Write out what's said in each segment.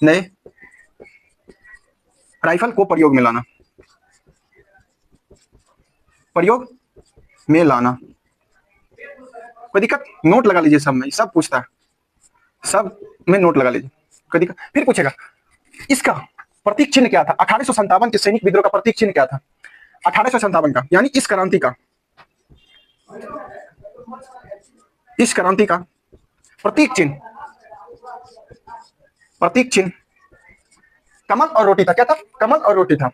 नए राइफल को प्रयोग में लाना, प्रयोग में लाना। कोई दिक्कत? नोट लगा लीजिए, सब में सब पूछता है, सब में नोट लगा लीजिए, कोई दिक्कत? फिर पूछेगा इसका प्रतीक चिन्ह क्या था? 1857 के सैनिक विद्रोह का प्रतीक चिन्ह क्या था? 1857 का, यानी इस क्रांति का, इस क्रांति का प्रतीक चिन्ह, प्रतीक चिन्ह कमल और रोटी था। क्या था? कमल और रोटी था,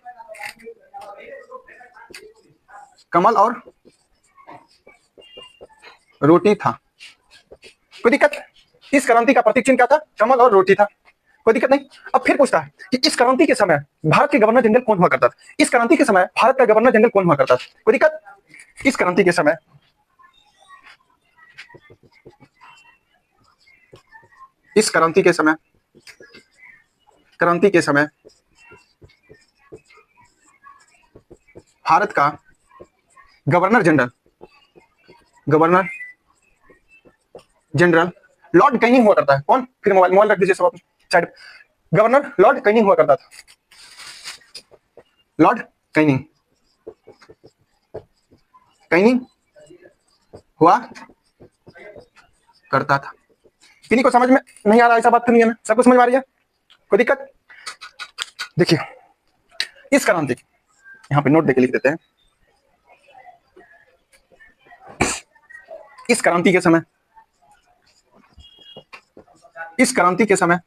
कमल और रोटी था। कोई दिक्कत? इस क्रांति का प्रतीक चिन्ह क्या था? कमल और रोटी था। कोई दिक्कत नहीं। अब फिर पूछता है कि इस क्रांति के समय भारत के गवर्नर जनरल कौन हुआ करता था? इस क्रांति के समय भारत का गवर्नर जनरल कौन हुआ करता था? कोई दिक्कत? इस क्रांति के समय, इस क्रांति के समय, क्रांति के समय भारत का governor general, governor general Lord Canning हुआ करता है। कौन? फिर मोबाइल मोबाइल रख दीजिए सब साइड। गवर्नर लॉर्ड कैनिंग हुआ करता था, लॉर्ड कैनिंग, कैनिंग हुआ करता था। किन्हीं को समझ में नहीं आ रहा? ऐसा बात तो नहीं है ना? सबको समझ में आ रही है? कोई दिक्कत? देखिए इस क्रांति, यहां पे नोट देके लिख देते हैं। इस क्रांति के समय, इस क्रांति के समय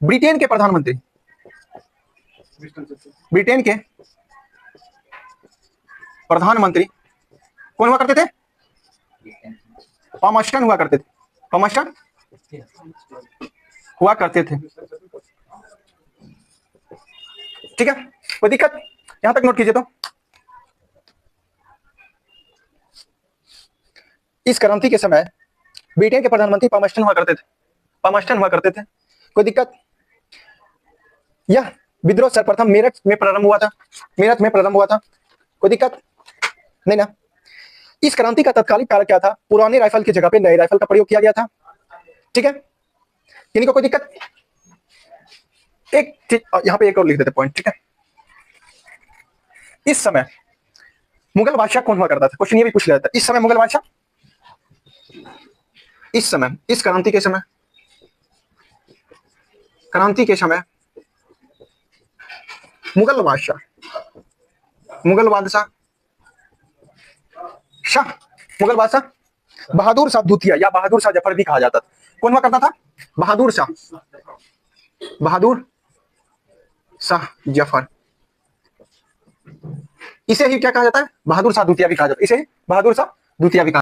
ब्रिटेन के प्रधानमंत्री, ब्रिटेन के प्रधानमंत्री कौन हुआ करते थे? पामस्टन हुआ करते थे, पामस्टन हुआ करते थे। ठीक है, कोई दिक्कत? यहां तक नोट कीजिए। तो इस क्रांति के समय ब्रिटेन के प्रधानमंत्री पामस्टन हुआ करते थे, पामस्टन हुआ करते थे। कोई दिक्कत? यह विद्रोह सर्वप्रथम मेरठ में प्रारंभ हुआ था, मेरठ में प्रारंभ हुआ था। कोई दिक्कत नहीं ना? इस क्रांति का तत्कालिक कारण क्या था? पुराने राइफल की जगह पे नए राइफल का प्रयोग किया गया था। ठीक है, किन्हीं को कोई दिक्कत? एक चीज यहां पे एक और लिख देते पॉइंट। ठीक है, इस समय मुगल बादशाह कौन हुआ करता था? क्वेश्चन ये भी पूछ लिया था। इस समय मुगल बादशाह, इस समय, इस क्रांति के समय, क्रांति के समय मुगल बादशाह, मुगल बादशाह शाह, मुगल बादशाह बहादुर शाह द्वितीय या बहादुर शाह जफर भी कहा जाता था। कौन हुआ करता था? बहादुर शाह, बहादुर शाह जफर। इसे ही क्या कहा जाता है? बहादुर शाह द्वितीय भी कहा जाता है। इसे बहादुर शाह द्वितीय भी कहा